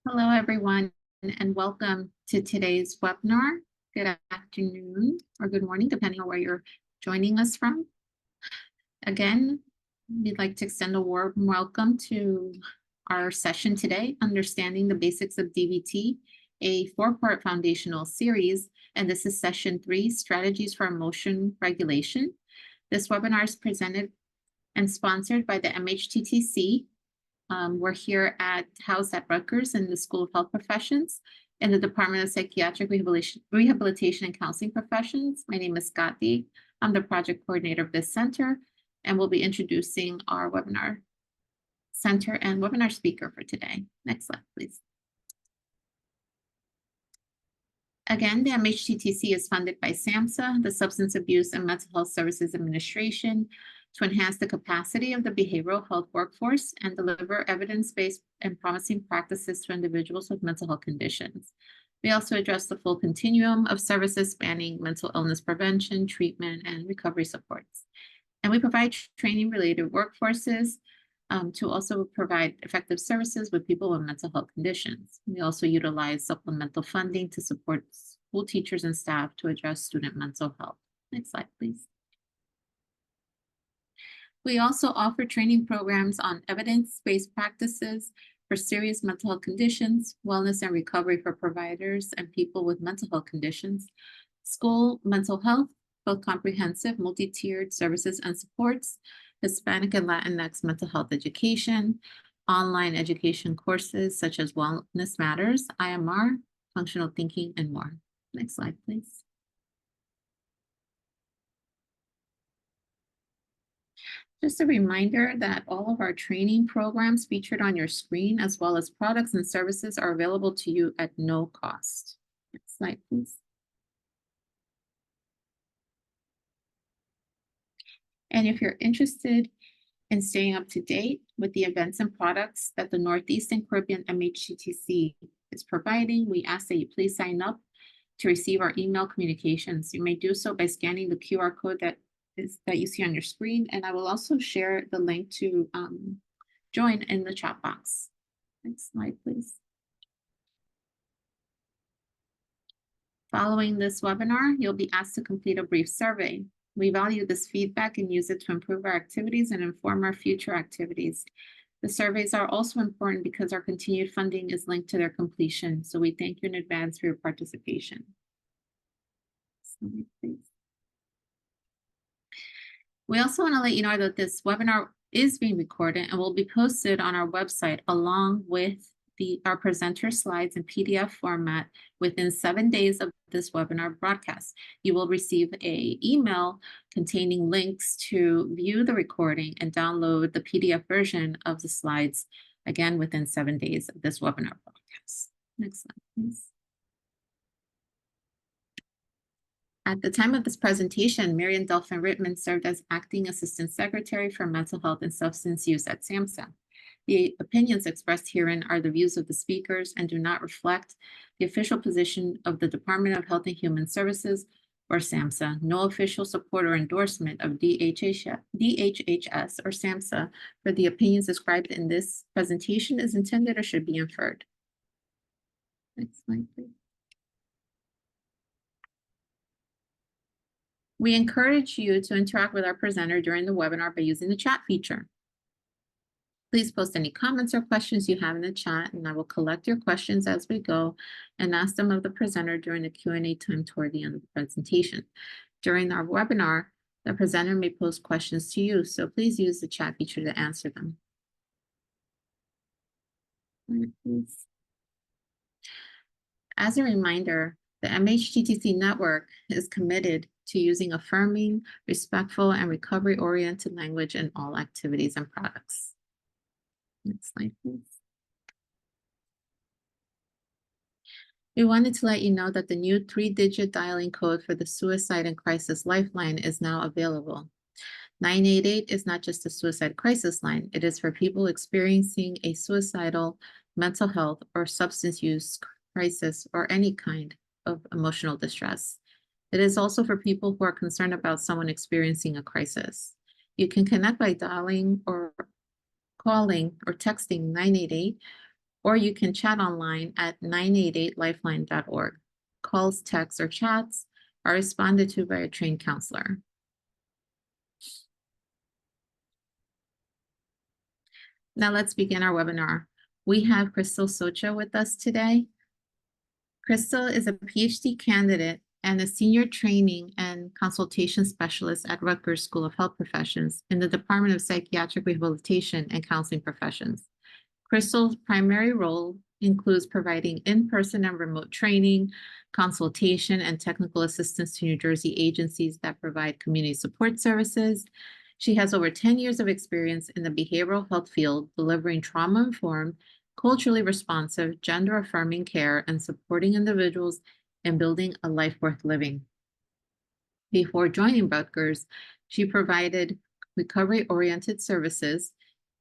Hello, everyone, and welcome to today's webinar. Good afternoon or good morning, depending on where you're joining us from. Again, we'd like to extend a warm welcome to our session today, Understanding the Basics of DBT, a four-part foundational series, and this is session 3, Strategies for Emotion Regulation. This webinar is presented and sponsored by the MHTTC. We're here housed at Rutgers in the School of Health Professions in the Department of Psychiatric Rehabilitation and Counseling Professions. My name is Gati. I'm the project coordinator of this center, and we'll be introducing our webinar center and webinar speaker for today. Next slide, please. Again, the MHTTC is funded by SAMHSA, the Substance Abuse and Mental Health Services Administration, to enhance the capacity of the behavioral health workforce and deliver evidence-based and promising practices to individuals with mental health conditions. We also address the full continuum of services spanning mental illness prevention, treatment, and recovery supports. And we provide training-related workforces to also provide effective services with people with mental health conditions. We also utilize supplemental funding to support school teachers and staff to address student mental health. Next slide, please. We also offer training programs on evidence-based practices for serious mental health conditions, wellness and recovery for providers and people with mental health conditions, school mental health, both comprehensive, multi-tiered services and supports, Hispanic and Latinx mental health education, online education courses such as Wellness Matters, IMR, functional thinking, and more. Next slide, please. Just a reminder that all of our training programs featured on your screen, as well as products and services, are available to you at no cost. Next slide, please. And if you're interested in staying up to date with the events and products that the Northeast and Caribbean MHTTC is providing, we ask that you please sign up to receive our email communications. You may do so by scanning the QR code that you see on your screen, and I will also share the link to join in the chat box. Next slide, please. Following this webinar, you'll be asked to complete a brief survey. We value this feedback and use it to improve our activities and inform our future activities. The surveys are also important because our continued funding is linked to their completion, so we thank you in advance for your participation. Slide, please. We also want to let you know that this webinar is being recorded and will be posted on our website along with our presenter slides in PDF format within 7 days of this webinar broadcast. You will receive an email containing links to view the recording and download the PDF version of the slides, again, within 7 days of this webinar broadcast. Next slide, please. At the time of this presentation, Marian Delphin Rittman served as Acting Assistant Secretary for Mental Health and Substance Use at SAMHSA. The opinions expressed herein are the views of the speakers and do not reflect the official position of the Department of Health and Human Services or SAMHSA. No official support or endorsement of DHHS or SAMHSA for the opinions described in this presentation is intended or should be inferred. Next slide, please. We encourage you to interact with our presenter during the webinar by using the chat feature. Please post any comments or questions you have in the chat, and I will collect your questions as we go and ask them of the presenter during the Q&A time toward the end of the presentation. During our webinar, the presenter may pose questions to you, so please use the chat feature to answer them. Please. As a reminder, the MHTTC network is committed to using affirming, respectful, and recovery-oriented language in all activities and products. Next slide, please. We wanted to let you know that the new 3-digit dialing code for the Suicide and Crisis Lifeline is now available. 988 is not just a suicide crisis line. It is for people experiencing a suicidal, mental health, or substance use crisis or any kind of emotional distress. It is also for people who are concerned about someone experiencing a crisis. You can connect by dialing or calling or texting 988 or you can chat online at 988lifeline.org. Calls, texts, or chats are responded to by a trained counselor. Now let's begin our webinar. We have Crystal Socha with us today. Crystal is a PhD candidate and a senior training and consultation specialist at Rutgers School of Health Professions in the Department of Psychiatric Rehabilitation and Counseling Professions. Crystal's primary role includes providing in-person and remote training, consultation, and technical assistance to New Jersey agencies that provide community support services. She has over 10 years of experience in the behavioral health field, delivering trauma-informed, culturally responsive, gender-affirming care and supporting individuals in building a life worth living. Before joining Rutgers, she provided recovery-oriented services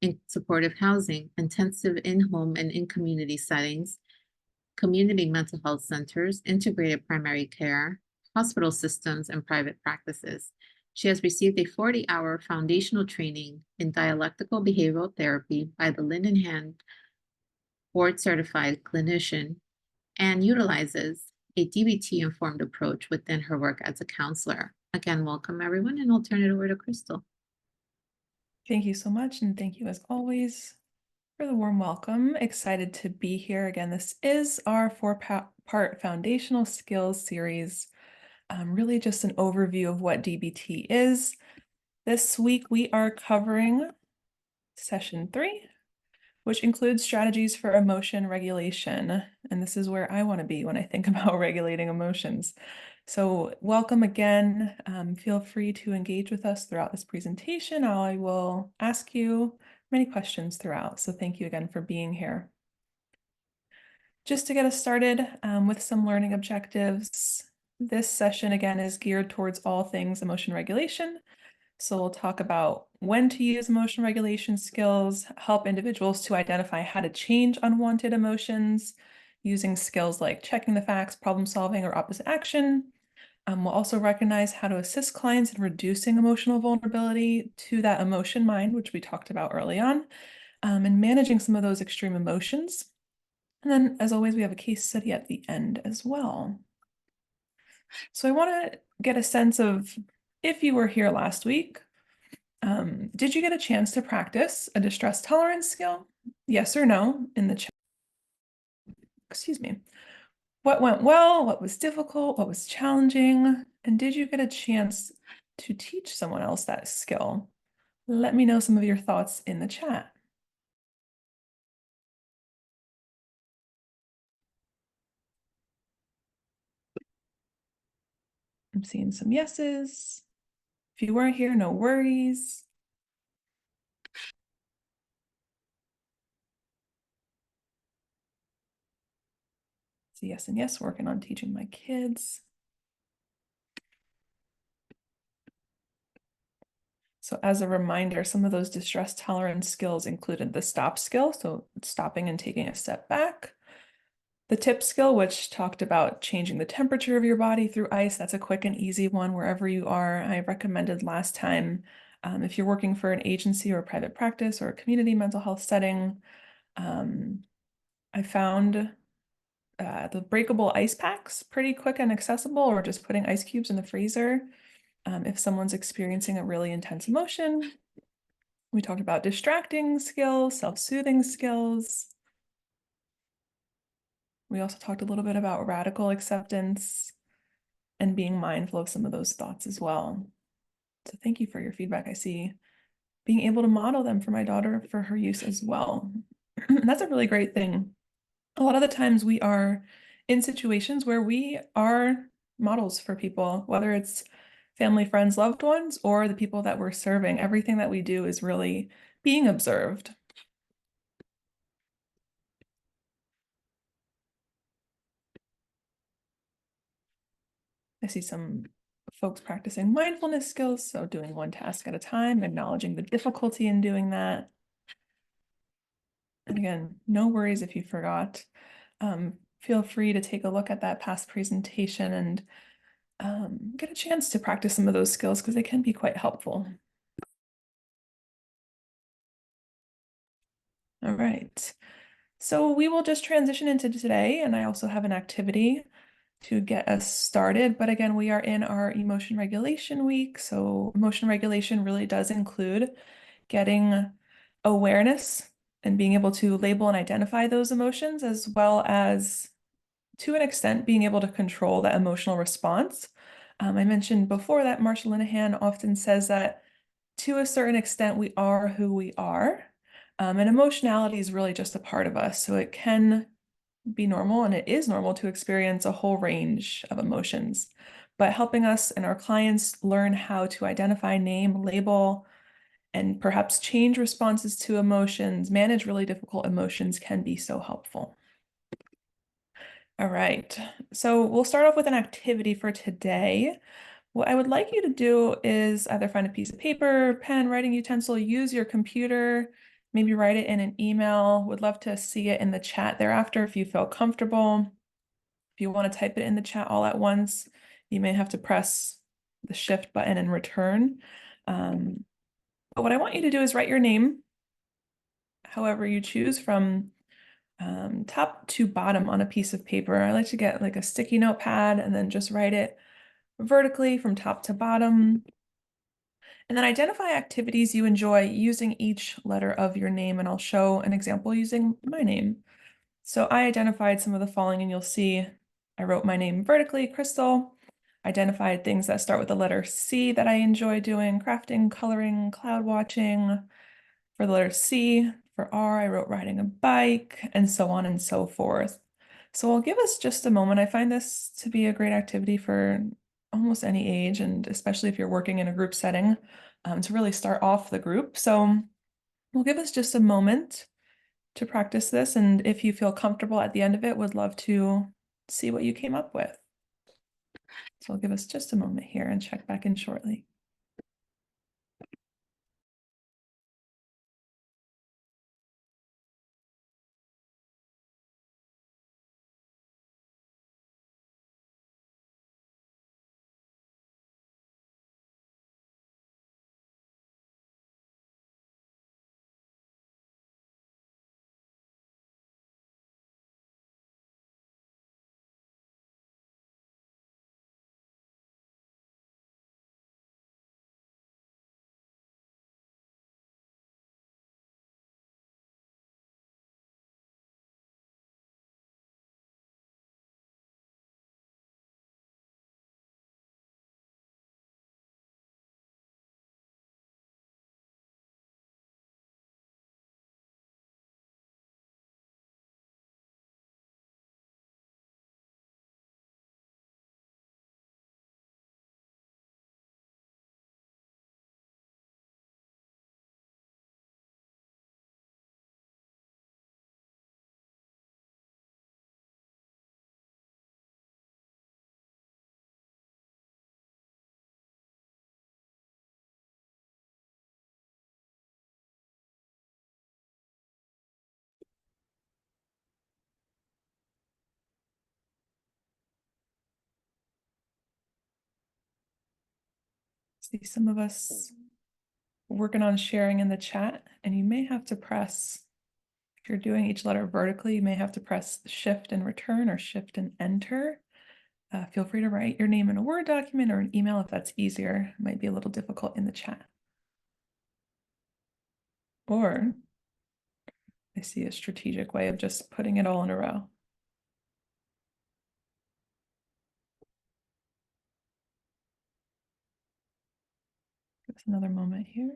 in supportive housing, intensive in-home and in-community settings, community mental health centers, integrated primary care, hospital systems, and private practices. She has received a 40-hour foundational training in dialectical behavioral therapy by the Linden Hand board-certified clinician and utilizes a DBT-informed approach within her work as a counselor. Again, welcome everyone, and I'll turn it over to Crystal. Thank you so much, and thank you as always for the warm welcome. Excited to be here again. This is our four-part foundational skills series, really just an overview of what DBT is. This week we are covering session 3, which includes strategies for emotion regulation. And this is where I want to be when I think about regulating emotions. So welcome again. Feel free to engage with us throughout this presentation. I will ask you many questions throughout. So thank you again for being here. Just to get us started with some learning objectives, this session again is geared towards all things emotion regulation. So we'll talk about when to use emotion regulation skills, help individuals to identify how to change unwanted emotions using skills like checking the facts, problem solving, or opposite action. We'll also recognize how to assist clients in reducing emotional vulnerability to that emotion mind, which we talked about early on, and managing some of those extreme emotions. And then, as always, we have a case study at the end as well. So I want to get a sense of, if you were here last week, did you get a chance to practice a distress tolerance skill? Yes or no in the chat. Excuse me. What went well? What was difficult? What was challenging? And did you get a chance to teach someone else that skill? Let me know some of your thoughts in the chat. I'm seeing some yeses. If you weren't here, no worries. So yes and yes, working on teaching my kids. So as a reminder, some of those distress tolerance skills included the stop skill, so stopping and taking a step back. The tip skill, which talked about changing the temperature of your body through ice. That's a quick and easy one wherever you are. I recommended last time, if you're working for an agency or a private practice or a community mental health setting, I found the breakable ice packs pretty quick and accessible, or just putting ice cubes in the freezer. If someone's experiencing a really intense emotion. We talked about distracting skills, self-soothing skills. We also talked a little bit about radical acceptance and being mindful of some of those thoughts as well. So thank you for your feedback. I see being able to model them for my daughter for her use as well. That's a really great thing. A lot of the times we are in situations where we are models for people, whether it's family, friends, loved ones, or the people that we're serving. Everything that we do is really being observed. I see some folks practicing mindfulness skills, so doing one task at a time, acknowledging the difficulty in doing that. And again, no worries if you forgot. Feel free to take a look at that past presentation and get a chance to practice some of those skills because they can be quite helpful. All right. So we will just transition into today, and I also have an activity to get us started. But again, we are in our emotion regulation week. So emotion regulation really does include getting awareness and being able to label and identify those emotions, as well as, to an extent, being able to control that emotional response. I mentioned before that Marsha Linehan often says that to a certain extent, we are who we are. And emotionality is really just a part of us. So it can be normal, and it is normal to experience a whole range of emotions. But helping us and our clients learn how to identify, name, label, and perhaps change responses to emotions, manage really difficult emotions can be so helpful. All right, so we'll start off with an activity for today. What I would like you to do is either find a piece of paper, pen, writing utensil, use your computer, maybe write it in an email. Would love to see it in the chat thereafter if you feel comfortable. If you want to type it in the chat all at once, you may have to press the shift button and return. But what I want you to do is write your name, however you choose, from top to bottom on a piece of paper. I like to get like a sticky notepad and then just write it vertically from top to bottom. And then identify activities you enjoy using each letter of your name, and I'll show an example using my name. So I identified some of the following, and you'll see I wrote my name vertically, Crystal. Identified things that start with the letter C that I enjoy doing: crafting, coloring, cloud watching. For the letter C, for R, I wrote riding a bike, and so on and so forth. So I'll give us just a moment. I find this to be a great activity for almost any age, and especially if you're working in a group setting, to really start off the group. So we'll give us just a moment to practice this, and if you feel comfortable at the end of it, would love to see what you came up with. So I'll give us just a moment here and check back in shortly. See some of us working on sharing in the chat, and you may have to press, if you're doing each letter vertically, you may have to press shift and return or shift and enter. Feel free to write your name in a Word document or an email if that's easier. It might be a little difficult in the chat. Or I see a strategic way of just putting it all in a row. Give us another moment here.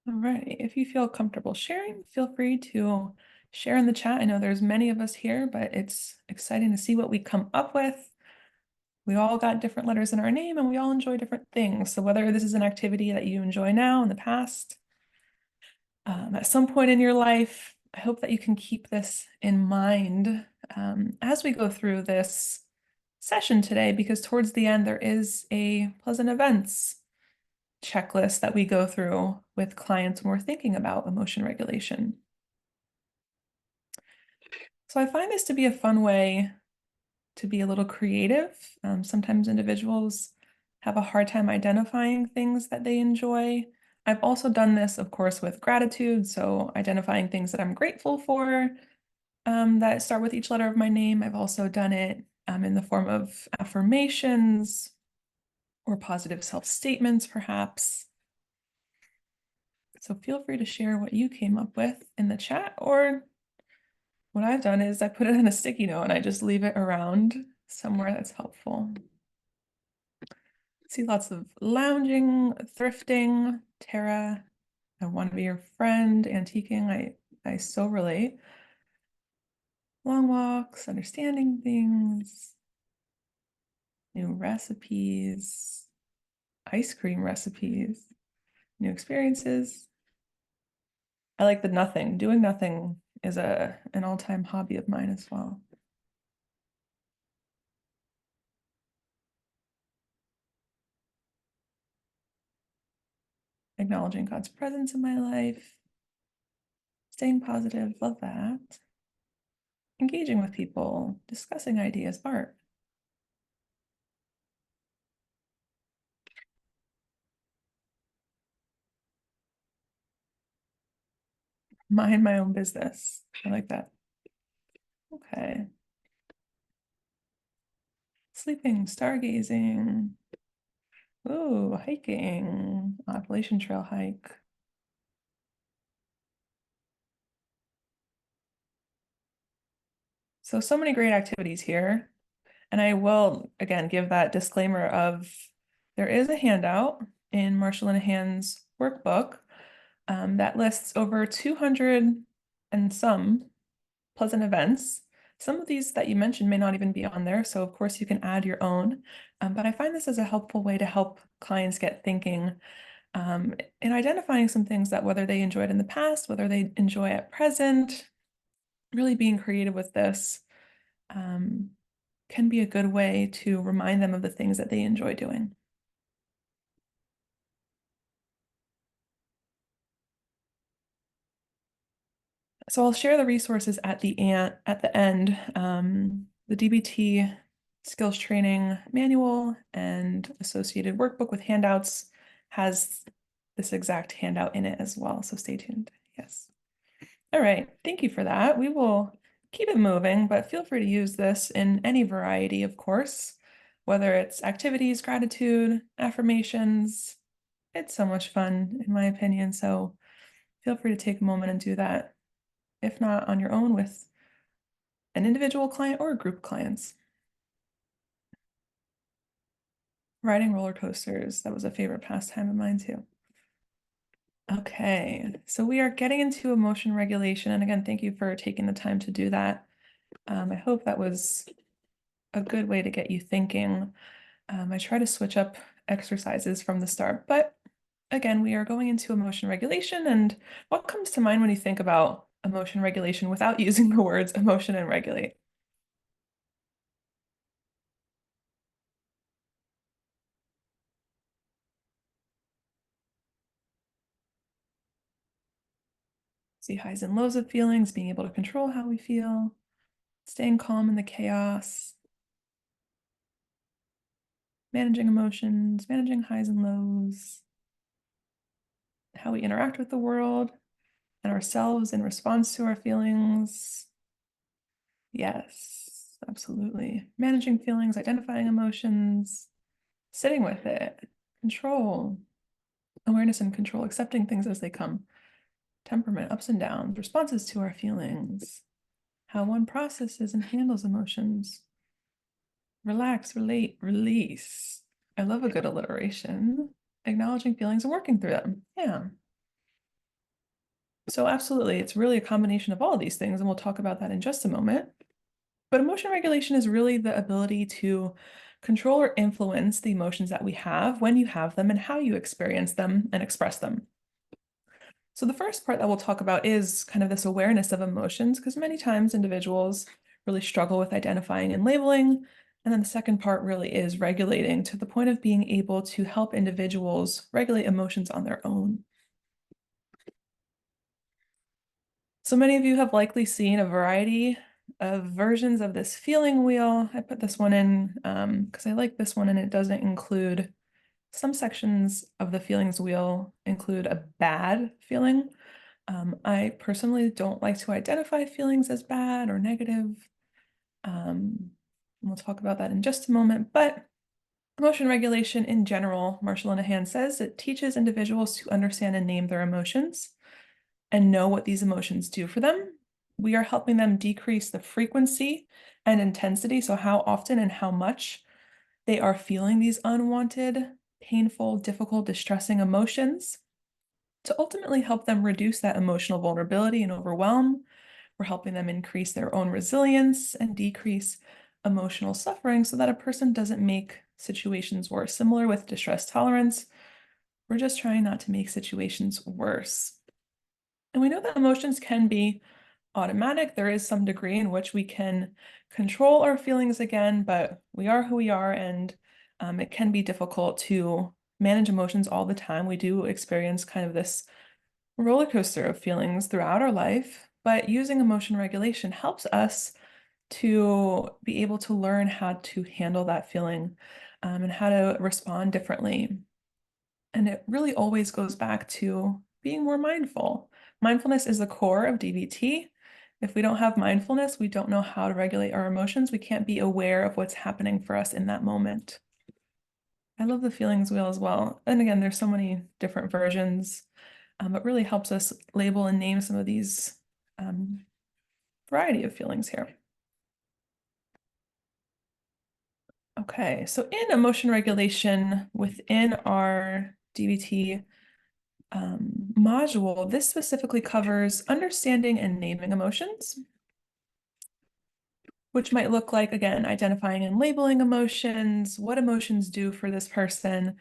All right, if you feel comfortable sharing, feel free to share in the chat. I know there's many of us here, but it's exciting to see what we come up with. We all got different letters in our name, and we all enjoy different things. So whether this is an activity that you enjoy now, in the past, at some point in your life. I hope that you can keep this in mind as we go through this session today, because towards the end, there is a pleasant events checklist that we go through with clients when we're thinking about emotion regulation. So I find this to be a fun way to be a little creative. Sometimes individuals have a hard time identifying things that they enjoy. I've also done this, of course, with gratitude. So identifying things that I'm grateful for that start with each letter of my name. I've also done it in the form of affirmations or positive self-statements, perhaps. So feel free to share what you came up with in the chat, or what I've done is I put it in a sticky note and I just leave it around somewhere that's helpful. See lots of lounging, thrifting, Tara, I want to be your friend, antiquing, I so relate. Long walks, understanding things, new recipes, ice cream recipes, new experiences. I like the nothing. Doing nothing is an all-time hobby of mine as well. Acknowledging God's presence in my life. Staying positive, love that. Engaging with people, discussing ideas, art. Mind my own business. I like that. Okay. Sleeping, stargazing. Ooh, hiking. Appalachian Trail hike. So many great activities here. And I will, again, give that disclaimer of there is a handout in Marshall Linehan's workbook that lists over 200 and some pleasant events. Some of these that you mentioned may not even be on there, so of course you can add your own. But I find this as a helpful way to help clients get thinking in identifying some things that whether they enjoyed in the past, whether they enjoy at present, really being creative with this can be a good way to remind them of the things that they enjoy doing. So I'll share the resources at the end. The DBT skills training manual and associated workbook with handouts has this exact handout in it as well. So stay tuned. Yes. All right. Thank you for that. We will keep it moving, but feel free to use this in any variety, of course, whether it's activities, gratitude, affirmations. It's so much fun, in my opinion. So feel free to take a moment and do that, if not on your own, with an individual client or a group of clients. Riding roller coasters, that was a favorite pastime of mine too. Okay, so we are getting into emotion regulation. And again, thank you for taking the time to do that. I hope that was a good way to get you thinking. I try to switch up exercises from the start, but again, we are going into emotion regulation. And what comes to mind when you think about emotion regulation without using the words emotion and regulate? See highs and lows of feelings, being able to control how we feel, staying calm in the chaos, managing emotions, managing highs and lows, how we interact with the world and ourselves in response to our feelings. Yes, absolutely. Managing feelings, identifying emotions, sitting with it, control, awareness and control, accepting things as they come, temperament, ups and downs, responses to our feelings, how one processes and handles emotions. Relax, relate, release. I love a good alliteration. Acknowledging feelings and working through them. Yeah. So absolutely, it's really a combination of all of these things, and we'll talk about that in just a moment. But emotion regulation is really the ability to control or influence the emotions that we have when you have them and how you experience them and express them. So the first part that we'll talk about is kind of this awareness of emotions, because many times individuals really struggle with identifying and labeling. And then the second part really is regulating to the point of being able to help individuals regulate emotions on their own. So many of you have likely seen a variety of versions of this feeling wheel. I put this one in because I like this one, and it doesn't include some sections of the feelings wheel include a bad feeling. I personally don't like to identify feelings as bad or negative. We'll talk about that in just a moment, but emotion regulation in general, Marshall Linehan says, it teaches individuals to understand and name their emotions and know what these emotions do for them. We are helping them decrease the frequency and intensity, so how often and how much they are feeling these unwanted, painful, difficult, distressing emotions to ultimately help them reduce that emotional vulnerability and overwhelm. We're helping them increase their own resilience and decrease emotional suffering so that a person doesn't make situations worse. Similar with distress tolerance, we're just trying not to make situations worse. And we know that emotions can be automatic. There is some degree in which we can control our feelings again, but we are who we are, and it can be difficult to manage emotions all the time. We do experience kind of this roller coaster of feelings throughout our life, but using emotion regulation helps us to be able to learn how to handle that feeling and how to respond differently. And it really always goes back to being more mindful. Mindfulness is the core of DBT. If we don't have mindfulness, we don't know how to regulate our emotions. We can't be aware of what's happening for us in that moment. I love the feelings wheel as well. And again, there's so many different versions. It really helps us label and name some of these variety of feelings here. Okay, so in emotion regulation within our DBT module, this specifically covers understanding and naming emotions, which might look like, again, identifying and labeling emotions, what emotions do for this person.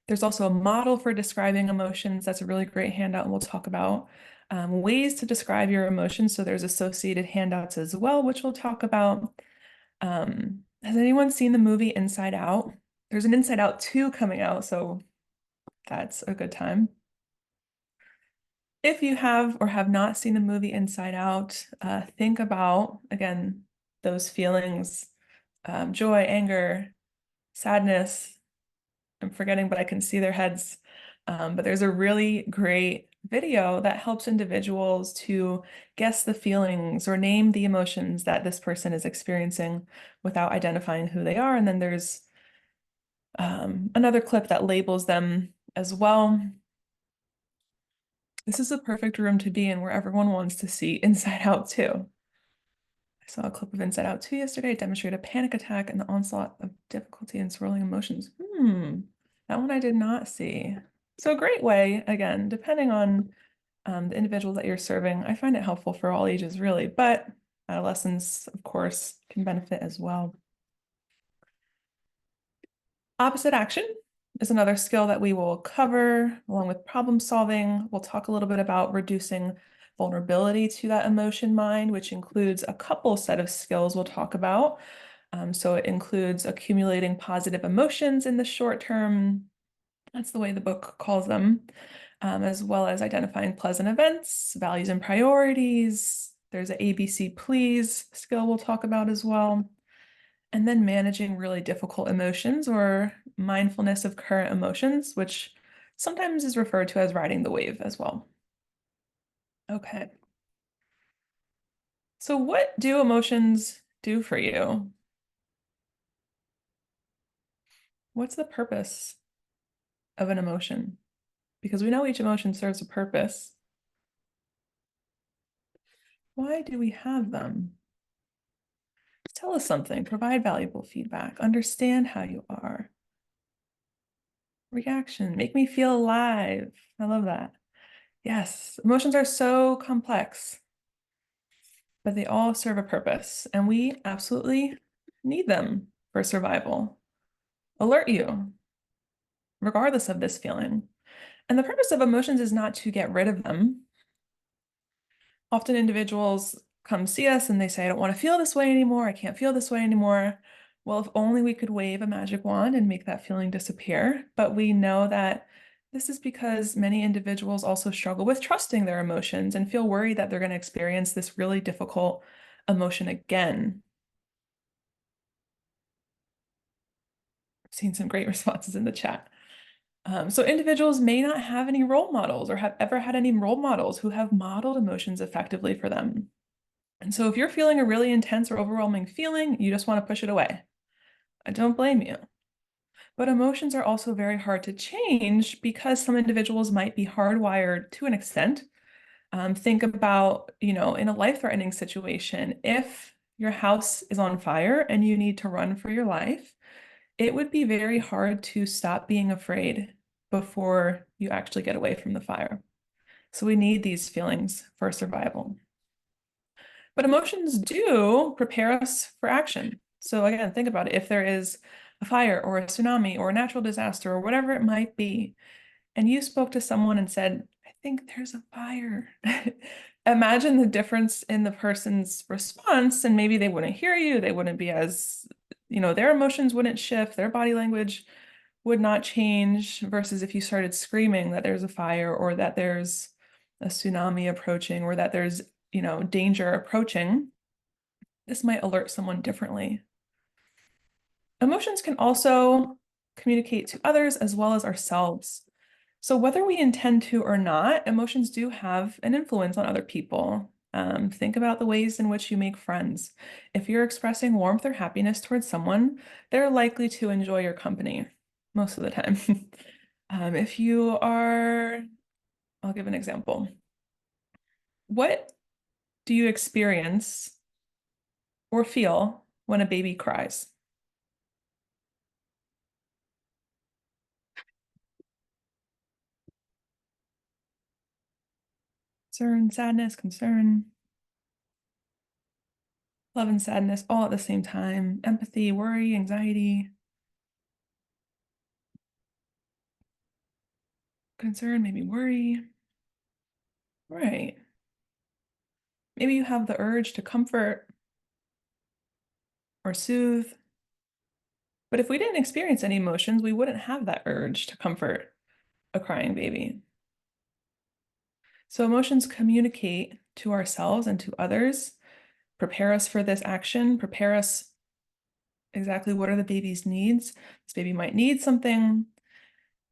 There's also a model for describing emotions. That's a really great handout, and we'll talk about ways to describe your emotions. So there's associated handouts as well, which we'll talk about. Has anyone seen the movie Inside Out? There's an Inside Out 2 coming out, so that's a good time. If you have or have not seen the movie Inside Out, think about, again, those feelings, joy, anger, sadness. I'm forgetting, but I can see their heads. But there's a really great video that helps individuals to guess the feelings or name the emotions that this person is experiencing without identifying who they are. And then there's another clip that labels them as well. This is a perfect room to be in where everyone wants to see Inside Out 2. I saw a clip of Inside Out 2 yesterday. It demonstrated a panic attack and the onslaught of difficulty and swirling emotions. That one I did not see. So a great way, again, depending on the individual that you're serving, I find it helpful for all ages, really, but adolescents, of course, can benefit as well. Opposite action is another skill that we will cover along with problem solving. We'll talk a little bit about reducing vulnerability to that emotion mind, which includes a couple set of skills we'll talk about. So it includes accumulating positive emotions in the short term. That's the way the book calls them, as well as identifying pleasant events, values and priorities. There's an ABC please skill we'll talk about as well. And then managing really difficult emotions or mindfulness of current emotions, which sometimes is referred to as riding the wave as well. Okay. So what do emotions do for you? What's the purpose of an emotion? Because we know each emotion serves a purpose. Why do we have them? Tell us something, provide valuable feedback, understand how you are. Reaction, make me feel alive. I love that. Yes, emotions are so complex, but they all serve a purpose, and we absolutely need them for survival. Alert you, regardless of this feeling. And the purpose of emotions is not to get rid of them. Often individuals come see us and they say, I don't want to feel this way anymore. I can't feel this way anymore. Well, if only we could wave a magic wand and make that feeling disappear. But we know that this is because many individuals also struggle with trusting their emotions and feel worried that they're going to experience this really difficult emotion again. I've seen some great responses in the chat. So individuals may not have any role models or have ever had any role models who have modeled emotions effectively for them. And so if you're feeling a really intense or overwhelming feeling, you just want to push it away. I don't blame you. But emotions are also very hard to change because some individuals might be hardwired to an extent. Think about, in a life-threatening situation, if your house is on fire and you need to run for your life, it would be very hard to stop being afraid before you actually get away from the fire. So we need these feelings for survival. But emotions do prepare us for action. So again, think about it. If there is a fire or a tsunami or a natural disaster or whatever it might be, and you spoke to someone and said, I think there's a fire. Imagine the difference in the person's response, and maybe they wouldn't hear you. They wouldn't be as, their emotions wouldn't shift, their body language would not change versus if you started screaming that there's a fire or that there's a tsunami approaching or that there's, danger approaching. This might alert someone differently. Emotions can also communicate to others as well as ourselves. So whether we intend to or not, emotions do have an influence on other people. Think about the ways in which you make friends. If you're expressing warmth or happiness towards someone, they're likely to enjoy your company most of the time. If you are, I'll give an example. What do you experience or feel when a baby cries? Concern, sadness, concern, love and sadness all at the same time, empathy, worry, anxiety, concern, maybe worry. Right. Maybe you have the urge to comfort or soothe. But if we didn't experience any emotions, we wouldn't have that urge to comfort a crying baby. So emotions communicate to ourselves and to others, prepare us for this action, prepare us exactly what are the baby's needs. This baby might need something.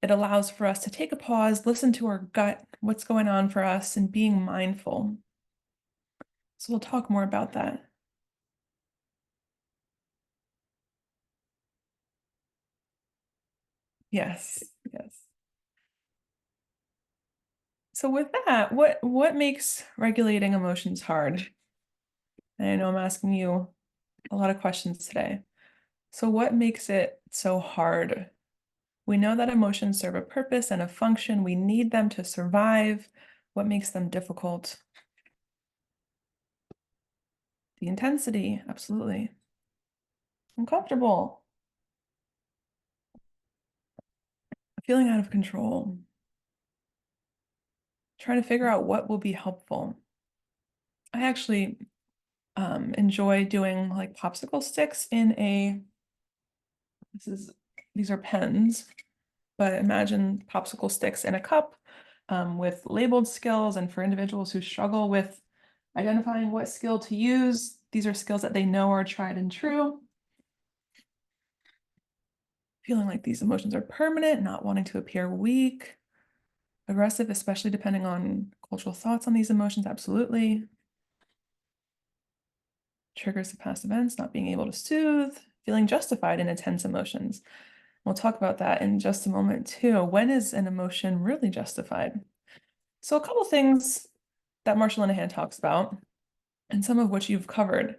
It allows for us to take a pause, listen to our gut, what's going on for us, and being mindful. So we'll talk more about that. Yes, yes. So with that, what makes regulating emotions hard? And I know I'm asking you a lot of questions today. So what makes it so hard? We know that emotions serve a purpose and a function. We need them to survive. What makes them difficult? The intensity, absolutely. Uncomfortable. Feeling out of control. Trying to figure out what will be helpful. I actually enjoy doing like popsicle sticks in these are pens, but imagine popsicle sticks in a cup with labeled skills. And for individuals who struggle with identifying what skill to use, these are skills that they know are tried and true. Feeling like these emotions are permanent, not wanting to appear weak, aggressive, especially depending on cultural thoughts on these emotions, absolutely. Triggers of past events, not being able to soothe, feeling justified in intense emotions. We'll talk about that in just a moment too. When is an emotion really justified? So a couple things that Marshall Linehan talks about, and some of which you've covered.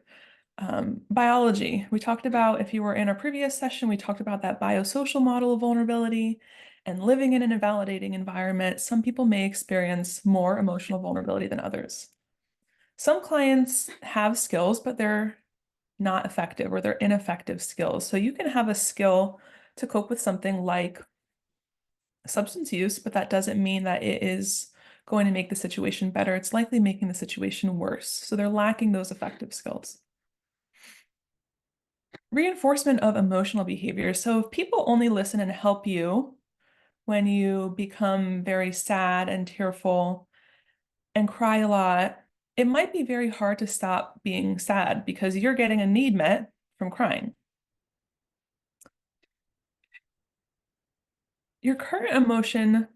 Biology, we talked about, if you were in our previous session, we talked about that biosocial model of vulnerability and living in an invalidating environment. Some people may experience more emotional vulnerability than others. Some clients have skills, but they're not effective or they're ineffective skills. So you can have a skill to cope with something like substance use, but that doesn't mean that it is going to make the situation better. It's likely making the situation worse. So they're lacking those effective skills. Reinforcement of emotional behavior. So if people only listen and help you when you become very sad and tearful and cry a lot, it might be very hard to stop being sad because you're getting a need met from crying. Your current emotion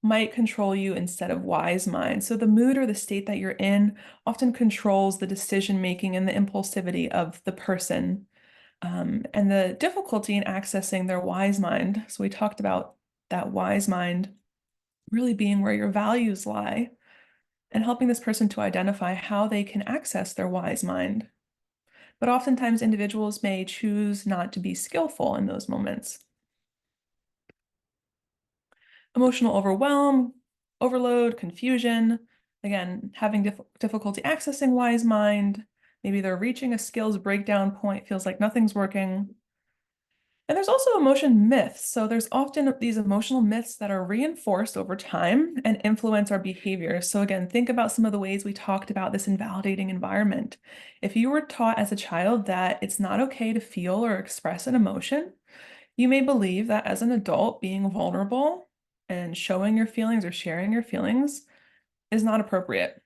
might control you instead of wise mind. So the mood or the state that you're in often controls the decision making and the impulsivity of the person, and the difficulty in accessing their wise mind. So we talked about that wise mind really being where your values lie and helping this person to identify how they can access their wise mind. But oftentimes individuals may choose not to be skillful in those moments. Emotional overwhelm, overload, confusion, again, having difficulty accessing wise mind. Maybe they're reaching a skills breakdown point, feels like nothing's working. And there's also emotion myths. So there's often these emotional myths that are reinforced over time and influence our behavior. So again, think about some of the ways we talked about this invalidating environment. If you were taught as a child that it's not okay to feel or express an emotion, you may believe that as an adult, being vulnerable and showing your feelings or sharing your feelings is not appropriate.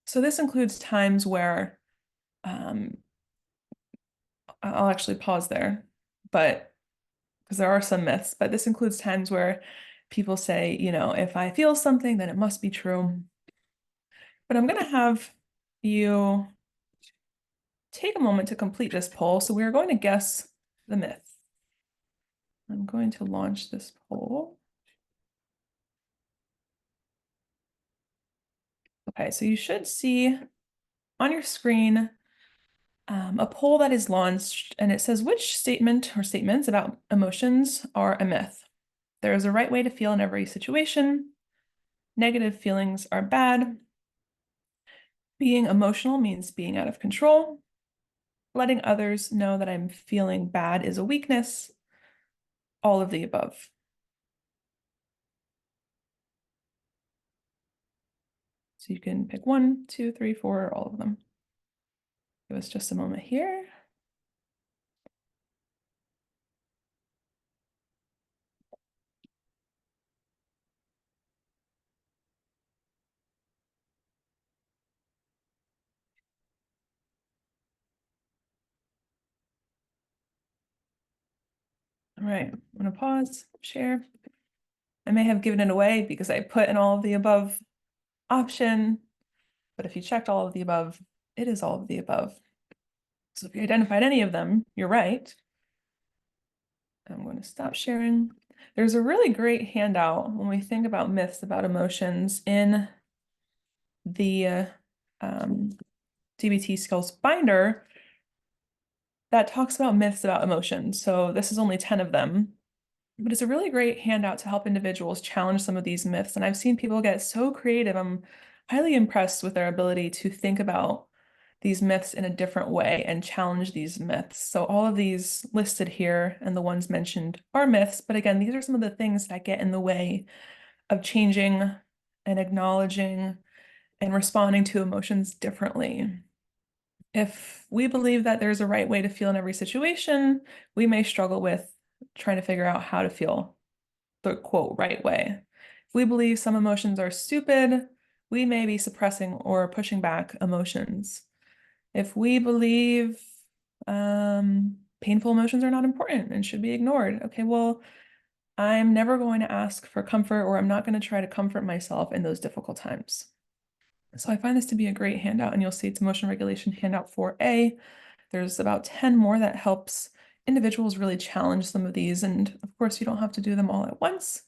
So this includes times where, I'll actually pause there, but because there are some myths, but this includes times where people say, you know, if I feel something, then it must be true. But I'm going to have you take a moment to complete this poll. So we are going to guess the myth. I'm going to launch this poll. Okay, so you should see on your screen a poll that is launched, and it says which statement or statements about emotions are a myth. There is a right way to feel in every situation. Negative feelings are bad. Being emotional means being out of control. Letting others know that I'm feeling bad is a weakness. All of the above. So you can pick 1, 2, 3, 4, all of them. Give us just a moment here. All right, I'm gonna pause, share. I may have given it away because I put in all of the above option, but if you checked all of the above, it is all of the above. So if you identified any of them, you're right. I'm going to stop sharing. There's a really great handout when we think about myths about emotions in the DBT skills binder that talks about myths about emotions. So this is only 10 of them, but it's a really great handout to help individuals challenge some of these myths. And I've seen people get so creative. I'm highly impressed with their ability to think about these myths in a different way and challenge these myths. So all of these listed here and the ones mentioned are myths, but again, these are some of the things that get in the way of changing and acknowledging and responding to emotions differently. If we believe that there's a right way to feel in every situation, we may struggle with trying to figure out how to feel the quote right way. If we believe some emotions are stupid, we may be suppressing or pushing back emotions. If we believe painful emotions are not important and should be ignored, okay, well, I'm never going to ask for comfort, or I'm not going to try to comfort myself in those difficult times. So I find this to be a great handout, and you'll see it's emotion regulation handout 4A. There's about 10 more that helps individuals really challenge some of these. And of course, you don't have to do them all at once,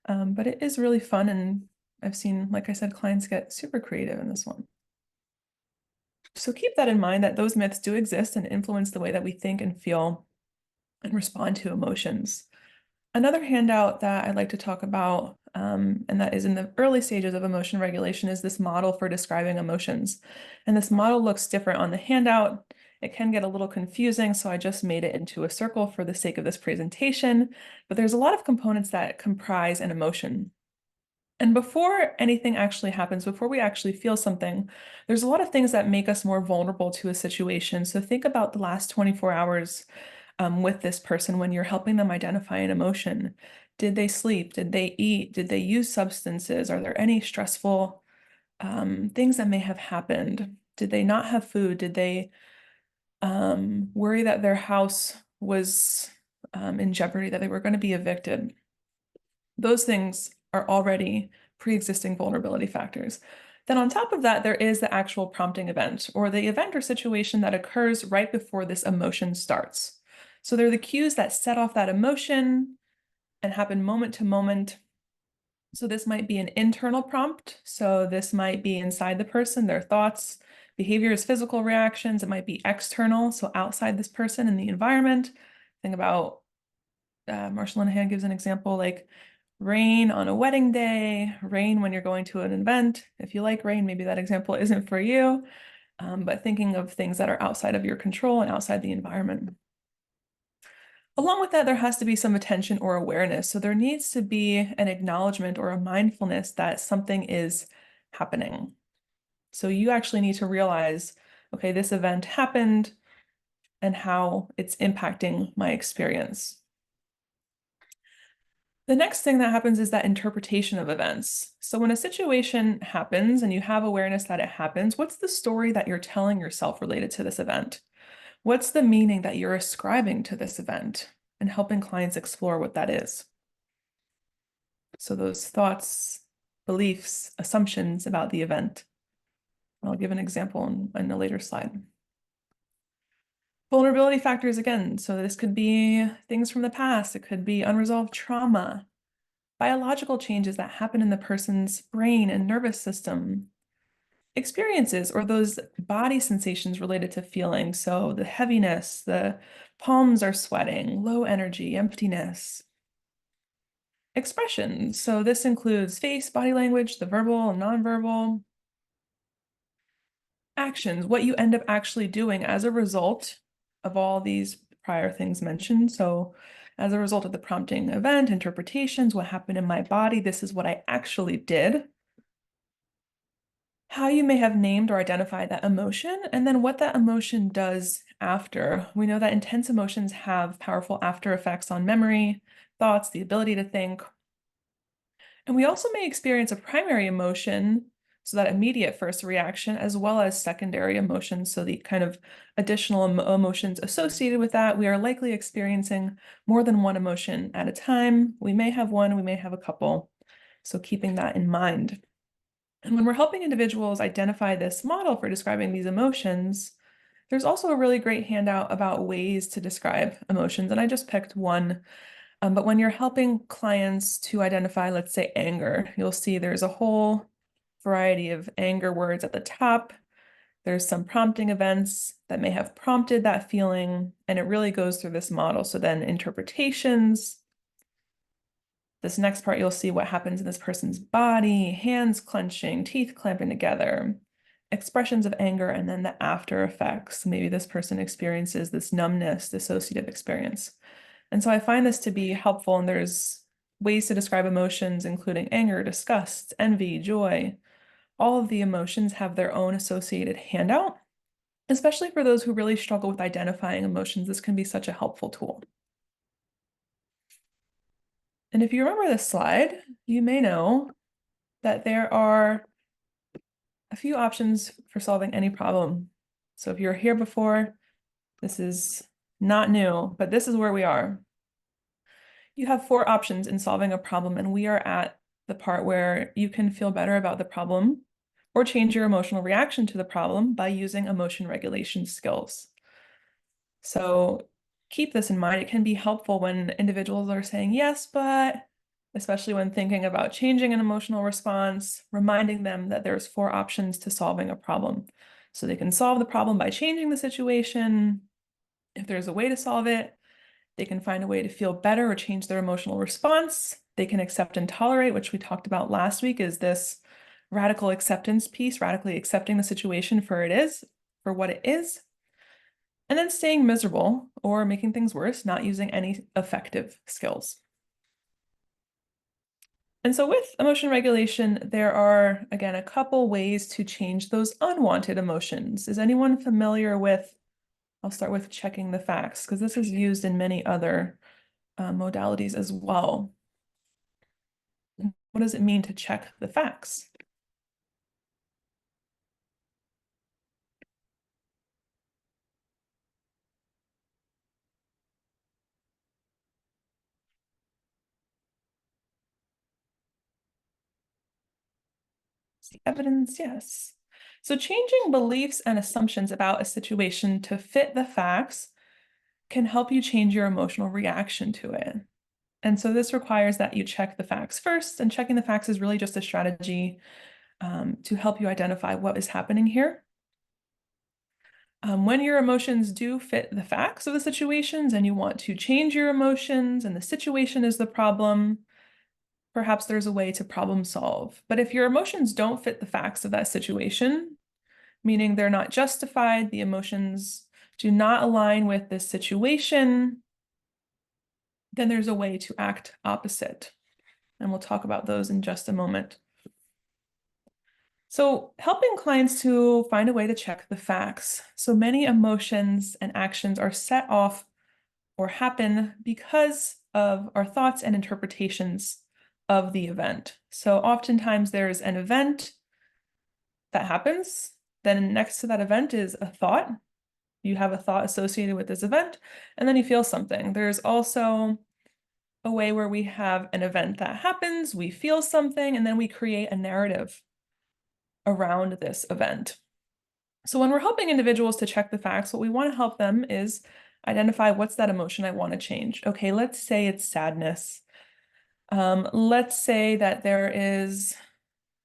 but it is really fun. And I've seen, like I said, clients get super creative in this one. So keep that in mind, that those myths do exist and influence the way that we think and feel and respond to emotions. Another handout that I'd like to talk about, and that is in the early stages of emotion regulation, is this model for describing emotions. And this model looks different on the handout. It can get a little confusing, so I just made it into a circle for the sake of this presentation. But there's a lot of components that comprise an emotion. And before anything actually happens, before we actually feel something, there's a lot of things that make us more vulnerable to a situation. So think about the last 24 hours with this person when you're helping them identify an emotion. Did they sleep? Did they eat? Did they use substances? Are there any stressful things that may have happened? Did they not have food? Did they worry that their house was in jeopardy, that they were going to be evicted? Those things are already pre-existing vulnerability factors. Then on top of that, there is the actual prompting event or the event or situation that occurs right before this emotion starts. So they're the cues that set off that emotion and happen moment to moment. So this might be an internal prompt. So this might be inside the person, their thoughts, behaviors, physical reactions. It might be external, so outside this person in the environment. Think about Marshall Linehan gives an example like rain on a wedding day, rain when you're going to an event. If you like rain, maybe that example isn't for you, but thinking of things that are outside of your control and outside the environment. Along with that, there has to be some attention or awareness. So there needs to be an acknowledgement or a mindfulness that something is happening. So you actually need to realize, okay, this event happened and how it's impacting my experience. The next thing that happens is that interpretation of events. So when a situation happens and you have awareness that it happens, what's the story that you're telling yourself related to this event? What's the meaning that you're ascribing to this event and helping clients explore what that is? So those thoughts, beliefs, assumptions about the event. I'll give an example in a later slide. Vulnerability factors again. So this could be things from the past. It could be unresolved trauma, biological changes that happen in the person's brain and nervous system, experiences or those body sensations related to feeling. So the heaviness, the palms are sweating, low energy, emptiness. Expressions. So this includes face, body language, the verbal and nonverbal. Actions, what you end up actually doing as a result of all these prior things mentioned. So as a result of the prompting event, interpretations, what happened in my body, this is what I actually did. How you may have named or identified that emotion, and then what that emotion does after. We know that intense emotions have powerful after effects on memory, thoughts, the ability to think. And we also may experience a primary emotion, so that immediate first reaction, as well as secondary emotions, so the kind of additional emotions associated with that. We are likely experiencing more than one emotion at a time. We may have one, we may have a couple. So keeping that in mind. And when we're helping individuals identify this model for describing these emotions, there's also a really great handout about ways to describe emotions. And I just picked one. But when you're helping clients to identify, let's say, anger, you'll see there's a whole variety of anger words at the top. There's some prompting events that may have prompted that feeling, and it really goes through this model. So then interpretations. This next part, you'll see what happens in this person's body, hands clenching, teeth clamping together, expressions of anger, and then the after effects. Maybe this person experiences this numbness, dissociative experience. And so I find this to be helpful, and there's ways to describe emotions, including anger, disgust, envy, joy. All of the emotions have their own associated handout, especially for those who really struggle with identifying emotions. This can be such a helpful tool. And if you remember this slide, you may know that there are a few options for solving any problem. So if you're here before, this is not new, but this is where we are. You have 4 options in solving a problem, and we are at the part where you can feel better about the problem or change your emotional reaction to the problem by using emotion regulation skills. So keep this in mind. It can be helpful when individuals are saying yes, but especially when thinking about changing an emotional response, reminding them that there's 4 options to solving a problem. So they can solve the problem by changing the situation. If there's a way to solve it, they can find a way to feel better or change their emotional response. They can accept and tolerate, which we talked about last week, is this radical acceptance piece, radically accepting the situation for what it is. And then staying miserable or making things worse, not using any effective skills. And so with emotion regulation, there are, again, a couple ways to change those unwanted emotions. Is anyone familiar with, I'll start with checking the facts, because this is used in many other modalities as well. What does it mean to check the facts? The evidence, yes. So changing beliefs and assumptions about a situation to fit the facts can help you change your emotional reaction to it. And so this requires that you check the facts first, and checking the facts is really just a strategy to help you identify what is happening here. When your emotions do fit the facts of the situations and you want to change your emotions and the situation is the problem, perhaps there's a way to problem solve. But if your emotions don't fit the facts of that situation, meaning they're not justified, the emotions do not align with this situation, then there's a way to act opposite. And we'll talk about those in just a moment. So helping clients to find a way to check the facts. So many emotions and actions are set off or happen because of our thoughts and interpretations of the event. So oftentimes there's an event that happens, then next to that event is a thought. You have a thought associated with this event, and then you feel something. There's also a way where we have an event that happens, we feel something, and then we create a narrative around this event. So when we're helping individuals to check the facts, what we want to help them is identify what's that emotion I want to change. Okay, let's say it's sadness. Let's say that there is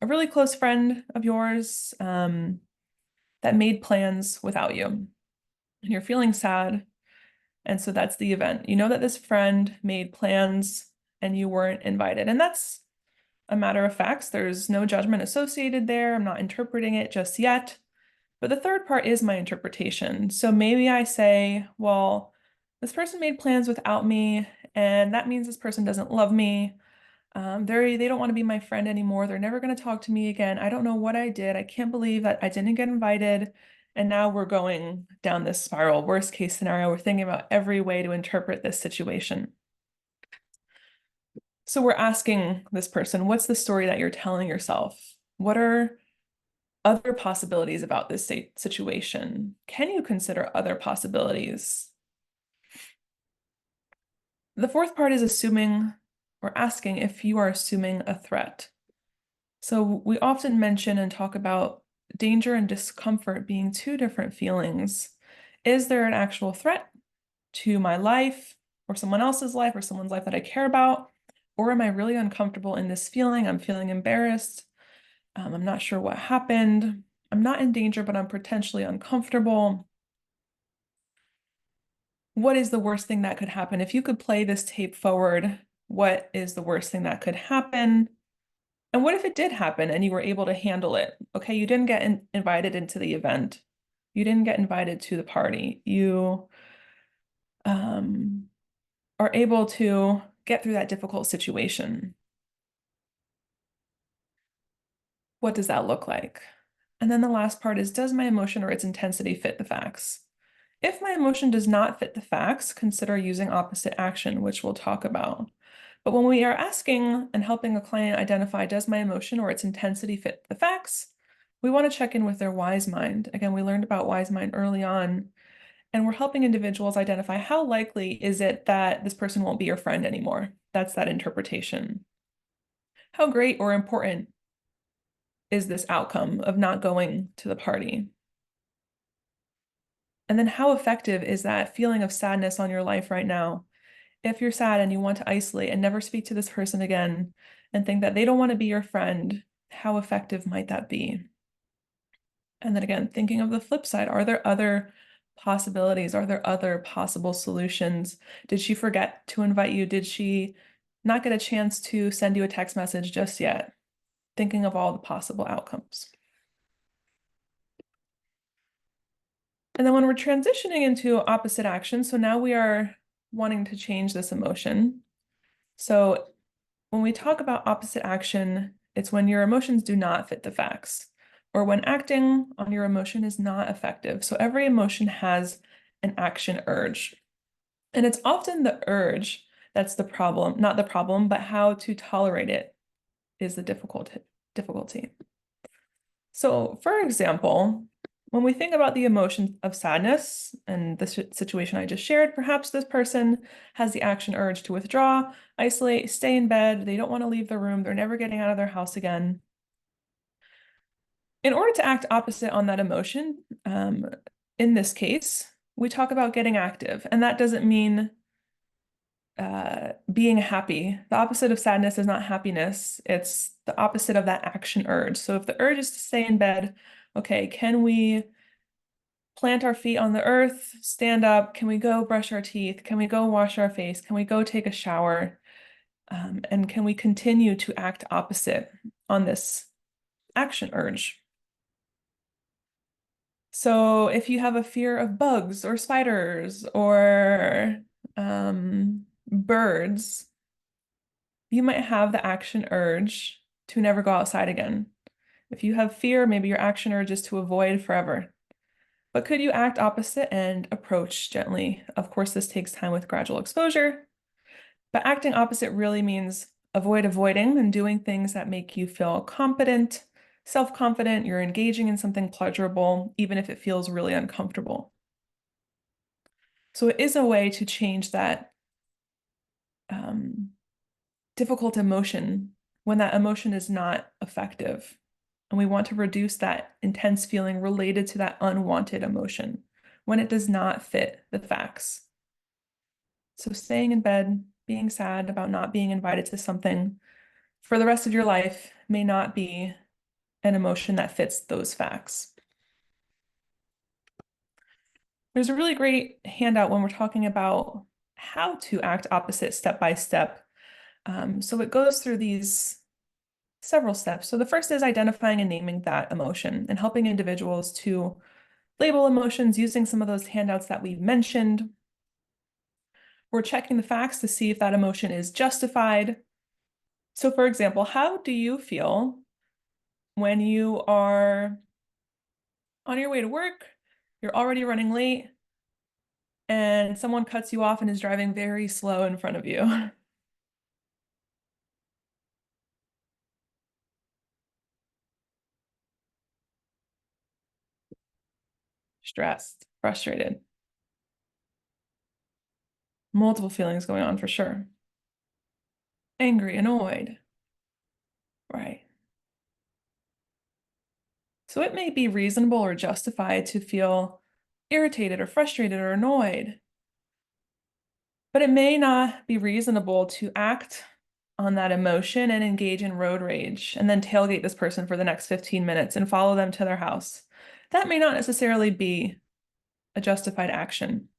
a really close friend of yours that made plans without you, and you're feeling sad. And so that's the event. You know that this friend made plans and you weren't invited. And that's a matter of facts. There's no judgment associated there. I'm not interpreting it just yet. But the third part is my interpretation. So maybe I say, well, this person made plans without me, and that means this person doesn't love me. They don't want to be my friend anymore. They're never going to talk to me again. I don't know what I did. I can't believe that I didn't get invited. And now we're going down this spiral. Worst case scenario, we're thinking about every way to interpret this situation. So we're asking this person, what's the story that you're telling yourself? What are other possibilities about this situation? Can you consider other possibilities? The fourth part is assuming or asking if you are assuming a threat. So we often mention and talk about danger and discomfort being two different feelings. Is there an actual threat to my life or someone else's life or someone's life that I care about? Or am I really uncomfortable in this feeling? I'm feeling embarrassed. I'm not sure what happened. I'm not in danger, but I'm potentially uncomfortable. What is the worst thing that could happen? If you could play this tape forward, what is the worst thing that could happen? And what if it did happen and you were able to handle it? Okay, you didn't get invited into the event. You didn't get invited to the party. You are able to get through that difficult situation. What does that look like? And then the last part is, does my emotion or its intensity fit the facts? If my emotion does not fit the facts, consider using opposite action, which we'll talk about. But when we are asking and helping a client identify, does my emotion or its intensity fit the facts, we want to check in with their wise mind. Again, we learned about wise mind early on, and we're helping individuals identify how likely is it that this person won't be your friend anymore. That's that interpretation. How great or important is this outcome of not going to the party? And then how effective is that feeling of sadness on your life right now? If you're sad and you want to isolate and never speak to this person again and think that they don't want to be your friend, how effective might that be? And then again, thinking of the flip side, are there other possibilities? Are there other possible solutions? Did she forget to invite you? Did she not get a chance to send you a text message just yet? Thinking of all the possible outcomes. And then when we're transitioning into opposite action, so now we are wanting to change this emotion. So when we talk about opposite action, it's when your emotions do not fit the facts, or when acting on your emotion is not effective. So every emotion has an action urge. And it's often the urge that's the problem, not the problem, but how to tolerate it is the difficulty. So, for example, when we think about the emotion of sadness and the situation I just shared, perhaps this person has the action urge to withdraw, isolate, stay in bed. They don't want to leave the room. They're never getting out of their house again. In order to act opposite on that emotion, in this case, we talk about getting active, and that doesn't mean being happy. The opposite of sadness is not happiness. It's the opposite of that action urge. So if the urge is to stay in bed, okay, can we plant our feet on the earth, stand up? Can we go brush our teeth? Can we go wash our face? Can we go take a shower? And can we continue to act opposite on this action urge? So if you have a fear of bugs or spiders or birds, you might have the action urge to never go outside again. If you have fear, maybe your action urge is to avoid forever. But could you act opposite and approach gently? Of course, this takes time with gradual exposure, but acting opposite really means avoiding and doing things that make you feel competent, self-confident, you're engaging in something pleasurable, even if it feels really uncomfortable. So it is a way to change that difficult emotion when that emotion is not effective. And we want to reduce that intense feeling related to that unwanted emotion when it does not fit the facts. So staying in bed, being sad about not being invited to something for the rest of your life may not be an emotion that fits those facts. There's a really great handout when we're talking about how to act opposite step by step. So it goes through these several steps. So the first is identifying and naming that emotion and helping individuals to label emotions using some of those handouts that we mentioned. We're checking the facts to see if that emotion is justified. So for example, how do you feel when you are on your way to work, you're already running late, and someone cuts you off and is driving very slow in front of you? Stressed, frustrated, multiple feelings going on for sure. Angry, annoyed, right? So it may be reasonable or justified to feel irritated or frustrated or annoyed, but it may not be reasonable to act on that emotion and engage in road rage and then tailgate this person for the next 15 minutes and follow them to their house. That may not necessarily be a justified action.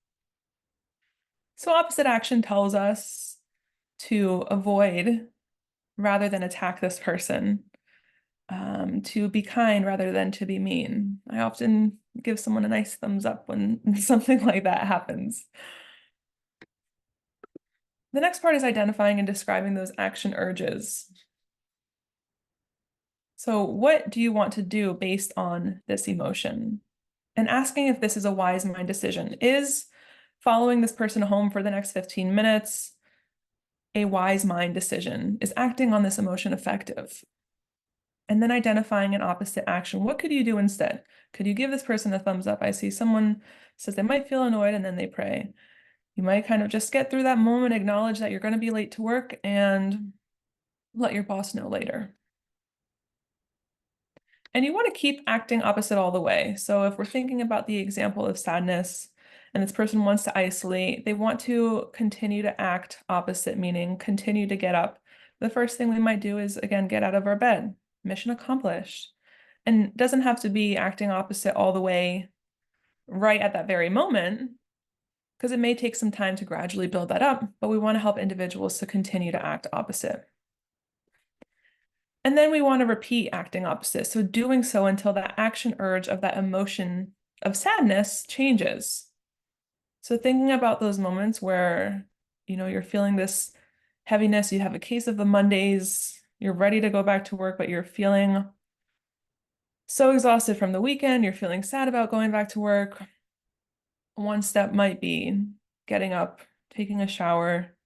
So opposite action tells us to avoid rather than attack this person, to be kind rather than to be mean. I often give someone a nice thumbs up when something like that happens. The next part is identifying and describing those action urges. So what do you want to do based on this emotion? And asking if this is a wise mind decision. Is following this person home for the next 15 minutes a wise mind decision? Is acting on this emotion effective? And then identifying an opposite action. What could you do instead? Could you give this person a thumbs up? I see someone says they might feel annoyed and then they pray. You might kind of just get through that moment, acknowledge that you're going to be late to work, and let your boss know later. And you want to keep acting opposite all the way. So if we're thinking about the example of sadness and this person wants to isolate, they want to continue to act opposite, meaning continue to get up. The first thing we might do is, again, get out of our bed. Mission accomplished. And it doesn't have to be acting opposite all the way right at that very moment, because it may take some time to gradually build that up, but we want to help individuals to continue to act opposite. And then we want to repeat acting opposite. So doing so until that action urge of that emotion of sadness changes. So thinking about those moments where, you're feeling this heaviness. You have a case of the Mondays. You're ready to go back to work, but you're feeling so exhausted from the weekend. You're feeling sad about going back to work. One step might be getting up, taking a shower,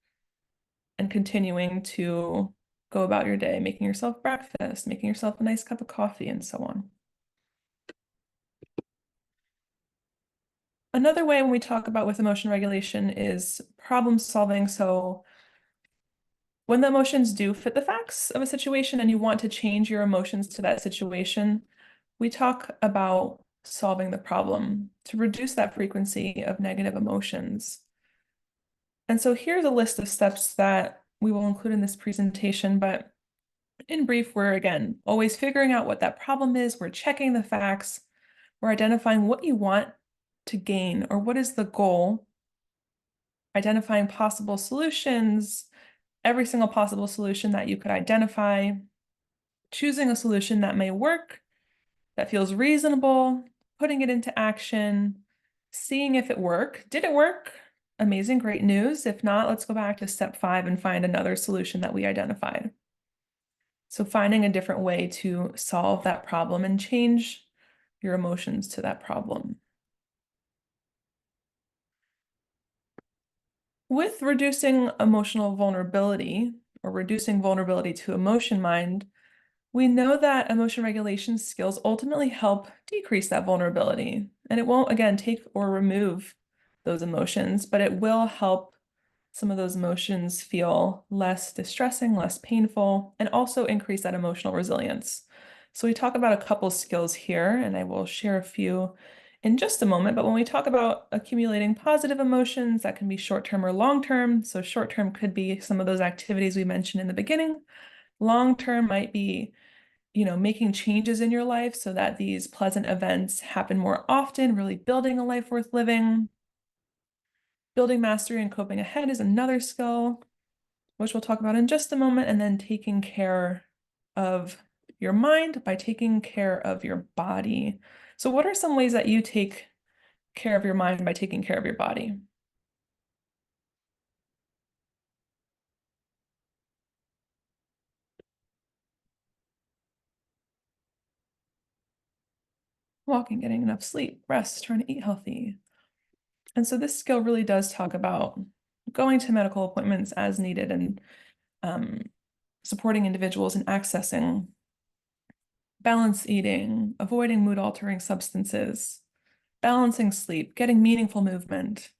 and continuing to go about your day, making yourself breakfast, making yourself a nice cup of coffee, and so on. Another way when we talk about with emotion regulation is problem solving. So when the emotions do fit the facts of a situation and you want to change your emotions to that situation, we talk about solving the problem to reduce that frequency of negative emotions. And so here's a list of steps that we will include in this presentation, but in brief, we're again always figuring out what that problem is, we're checking the facts, we're identifying what you want to gain or what is the goal, identifying possible solutions, every single possible solution that you could identify, choosing a solution that may work, that feels reasonable, putting it into action, seeing if it worked. Did it work? Amazing, great news. If not, let's go back to step 5 and find another solution that we identified. So finding a different way to solve that problem and change your emotions to that problem. With reducing emotional vulnerability or reducing vulnerability to emotion mind, we know that emotion regulation skills ultimately help decrease that vulnerability. And it won't, again, take or remove those emotions, but it will help some of those emotions feel less distressing, less painful, and also increase that emotional resilience. So we talk about a couple skills here, and I will share a few in just a moment. But when we talk about accumulating positive emotions, that can be short-term or long-term. So short-term could be some of those activities we mentioned in the beginning. Long-term might be making changes in your life so that these pleasant events happen more often, really building a life worth living. Building mastery and coping ahead is another skill, which we'll talk about in just a moment, and then taking care of your mind by taking care of your body. So what are some ways that you take care of your mind by taking care of your body? Walking, getting enough sleep, rest, trying to eat healthy. And so this skill really does talk about going to medical appointments as needed and supporting individuals in accessing balanced eating, avoiding mood-altering substances, balancing sleep, getting meaningful movement.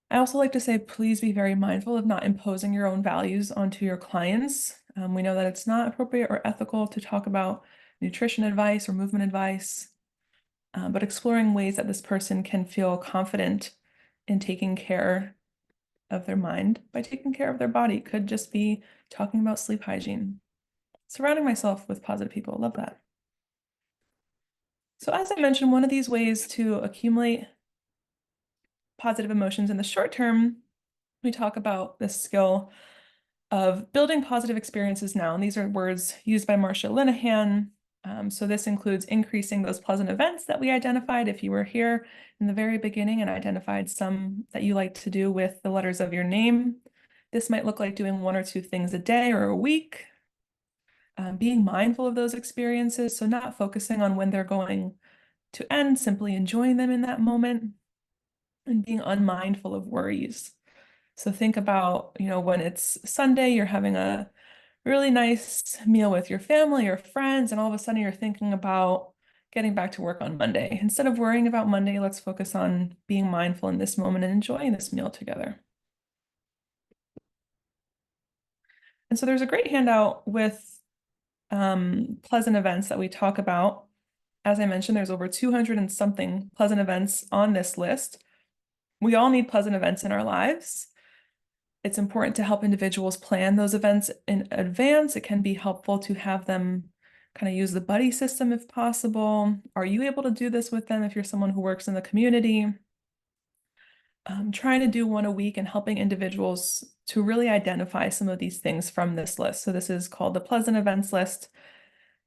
I also like to say, please be very mindful of not imposing your own values onto your clients. We know that it's not appropriate or ethical to talk about nutrition advice or movement advice, but exploring ways that this person can feel confident in taking care of their mind by taking care of their body could just be talking about sleep hygiene. Surrounding myself with positive people, love that. So as I mentioned, one of these ways to accumulate positive emotions in the short term, we talk about this skill of building positive experiences now. And these are words used by Marcia Linehan. So this includes increasing those pleasant events that we identified. If you were here in the very beginning and identified some that you like to do with the letters of your name, this might look like doing 1 or 2 things a day or a week. Being mindful of those experiences, so not focusing on when they're going to end, simply enjoying them in that moment, and being unmindful of worries. So think about, when it's Sunday, you're having a really nice meal with your family or friends, and all of a sudden you're thinking about getting back to work on Monday. Instead of worrying about Monday, let's focus on being mindful in this moment and enjoying this meal together. And so there's a great handout with pleasant events that we talk about. As I mentioned, there's over 200 and something pleasant events on this list. We all need pleasant events in our lives. It's important to help individuals plan those events in advance. It can be helpful to have them kind of use the buddy system if possible. Are you able to do this with them if you're someone who works in the community? Trying to do 1 a week and helping individuals to really identify some of these things from this list. So this is called the Pleasant Events List.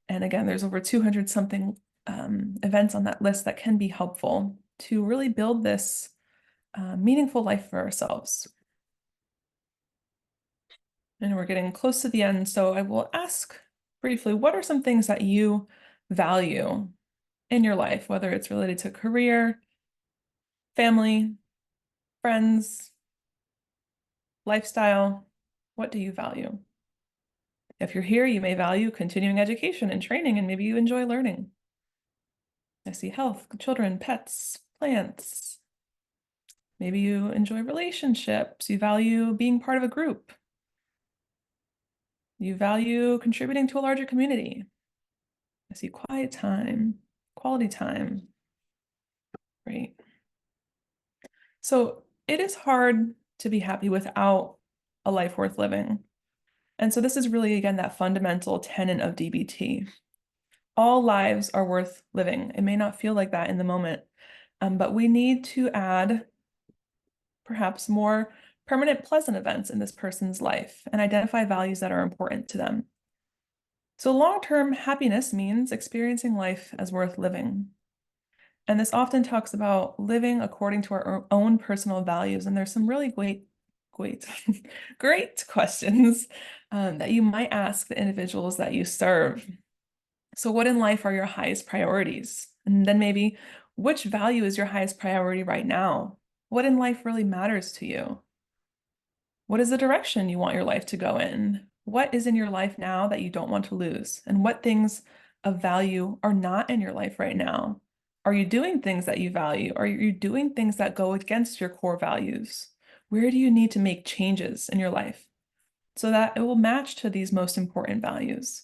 And again, there's over 200 something events on that list that can be helpful to really build this meaningful life for ourselves. And we're getting close to the end, so I will ask briefly, what are some things that you value in your life, whether it's related to career, family, friends, lifestyle? What do you value? If you're here, you may value continuing education and training, and maybe you enjoy learning. I see health, children, pets, plants. Maybe you enjoy relationships. You value being part of a group. You value contributing to a larger community. I see quiet time, quality time. Great. So it is hard to be happy without a life worth living. And so this is really, again, that fundamental tenet of DBT. All lives are worth living. It may not feel like that in the moment, but we need to add perhaps more permanent pleasant events in this person's life and identify values that are important to them. So long-term happiness means experiencing life as worth living. And this often talks about living according to our own personal values. And there's some really great, great questions that you might ask the individuals that you serve. So what in life are your highest priorities? And then maybe which value is your highest priority right now? What in life really matters to you? What is the direction you want your life to go in? What is in your life now that you don't want to lose? And what things of value are not in your life right now? Are you doing things that you value? Are you doing things that go against your core values? Where do you need to make changes in your life so that it will match to these most important values?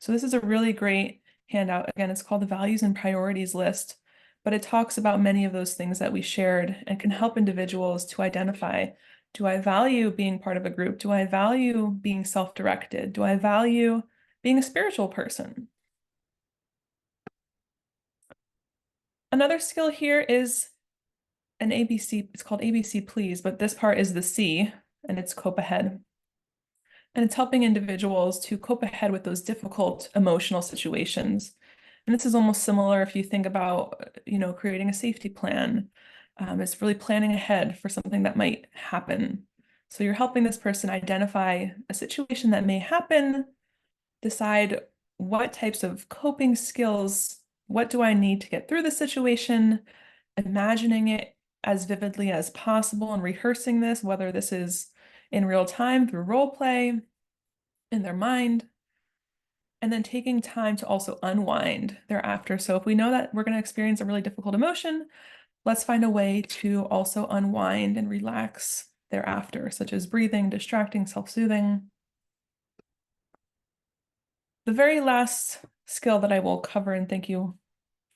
So this is a really great handout. Again, it's called the Values and Priorities List, but it talks about many of those things that we shared and can help individuals to identify, do I value being part of a group? Do I value being self-directed? Do I value being a spiritual person? Another skill here is an ABC. It's called ABC Please, but this part is the C, and it's cope ahead. And it's helping individuals to cope ahead with those difficult emotional situations. And this is almost similar if you think about, creating a safety plan. It's really planning ahead for something that might happen. So you're helping this person identify a situation that may happen, decide what types of coping skills, what do I need to get through the situation, imagining it as vividly as possible and rehearsing this, whether this is in real time through role play, in their mind, and then taking time to also unwind thereafter. So if we know that we're going to experience a really difficult emotion, let's find a way to also unwind and relax thereafter, such as breathing, distracting, self-soothing. The very last skill that I will cover, and thank you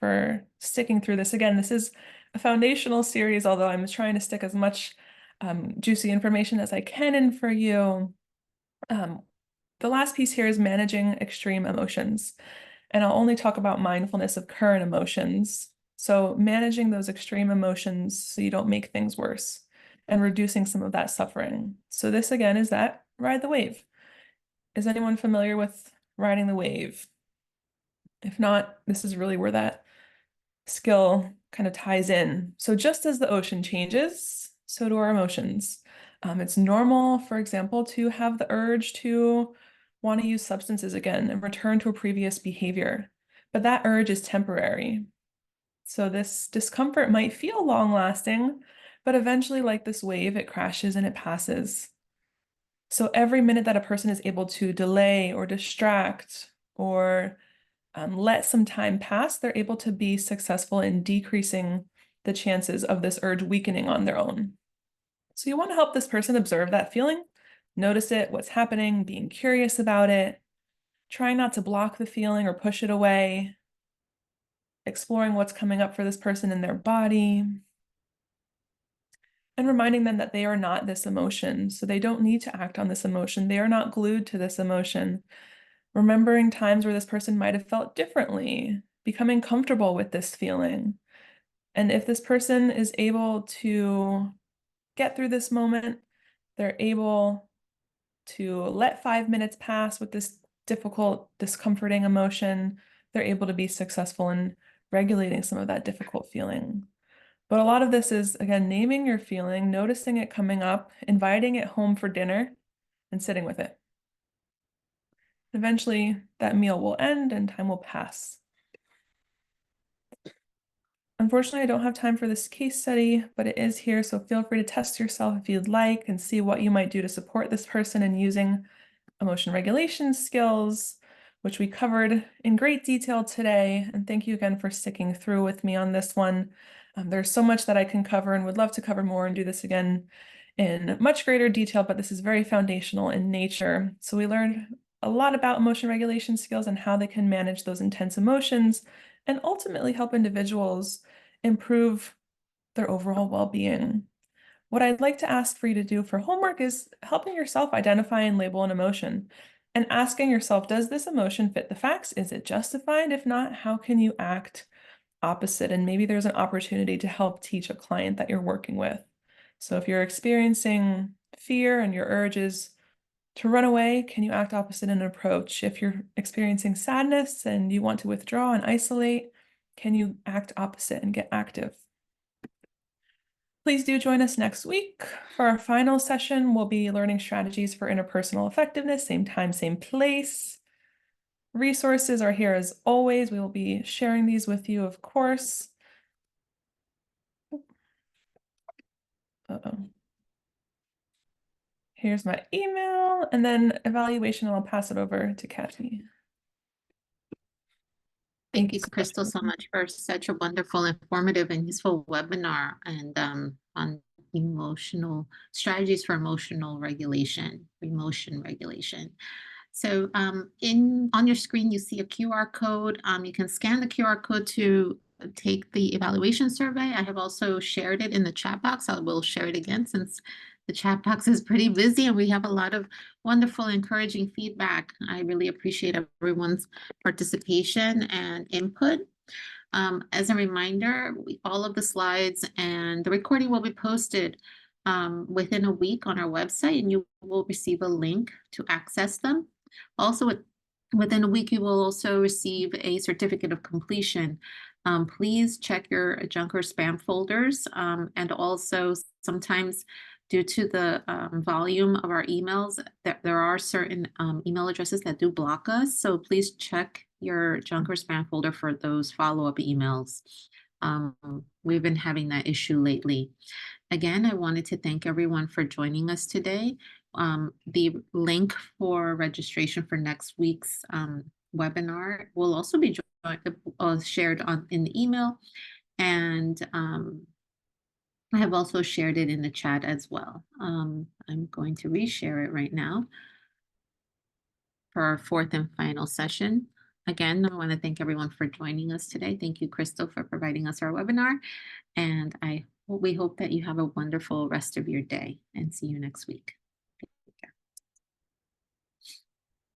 for sticking through this. Again, this is a foundational series, although I'm trying to stick as much juicy information as I can in for you. The last piece here is managing extreme emotions. And I'll only talk about mindfulness of current emotions. So managing those extreme emotions so you don't make things worse and reducing some of that suffering. So this again is that ride the wave. Is anyone familiar with riding the wave? If not, this is really where that skill kind of ties in. So just as the ocean changes, so do our emotions. It's normal, for example, to have the urge to want to use substances again and return to a previous behavior, but that urge is temporary. So this discomfort might feel long-lasting, but eventually, like this wave, it crashes and it passes. So every minute that a person is able to delay or distract or let some time pass, they're able to be successful in decreasing the chances of this urge weakening on their own. So you want to help this person observe that feeling, notice it, what's happening, being curious about it, trying not to block the feeling or push it away, exploring what's coming up for this person in their body, and reminding them that they are not this emotion. So they don't need to act on this emotion. They are not glued to this emotion. Remembering times where this person might have felt differently, becoming comfortable with this feeling. And if this person is able to get through this moment, they're able to let 5 minutes pass with this difficult, discomforting emotion, they're able to be successful in regulating some of that difficult feeling. But a lot of this is, again, naming your feeling, noticing it coming up, inviting it home for dinner, and sitting with it. Eventually, that meal will end and time will pass. Unfortunately, I don't have time for this case study, but it is here, so feel free to test yourself if you'd like and see what you might do to support this person in using emotion regulation skills, which we covered in great detail today. And thank you again for sticking through with me on this one. There's so much that I can cover and would love to cover more and do this again in much greater detail, but this is very foundational in nature. So we learned a lot about emotion regulation skills and how they can manage those intense emotions and ultimately help individuals improve their overall well-being. What I'd like to ask for you to do for homework is helping yourself identify and label an emotion and asking yourself, does this emotion fit the facts? Is it justified? If not, how can you act opposite? And maybe there's an opportunity to help teach a client that you're working with. So if you're experiencing fear and your urge is to run away, can you act opposite in an approach? If you're experiencing sadness and you want to withdraw and isolate, can you act opposite and get active? Please do join us next week for our final session. We'll be learning strategies for interpersonal effectiveness, same time, same place. Resources are here as always. We will be sharing these with you, of course. Uh-oh. Here's my email, and then evaluation, and I'll pass it over to Kathy. Thank you, Crystal, so much for such a wonderful, informative, and useful webinar and on emotional strategies for emotional regulation, emotion regulation. So on your screen, you see a QR code. You can scan the QR code to take the evaluation survey. I have also shared it in the chat box. I will share it again since the chat box is pretty busy and we have a lot of wonderful, encouraging feedback. I really appreciate everyone's participation and input. As a reminder, all of the slides and the recording will be posted within a week on our website, and you will receive a link to access them. Also, within a week, you will also receive a certificate of completion. Please check your junk or spam folders, and also sometimes due to the volume of our emails, there are certain email addresses that do block us. So please check your junk or spam folder for those follow-up emails. We've been having that issue lately. Again, I wanted to thank everyone for joining us today. The link for registration for next week's webinar will also be shared in the email, and I have also shared it in the chat as well. I'm going to reshare it right now for our fourth and final session. Again, I want to thank everyone for joining us today. Thank you, Crystal, for providing us our webinar. And we hope that you have a wonderful rest of your day, and see you next week.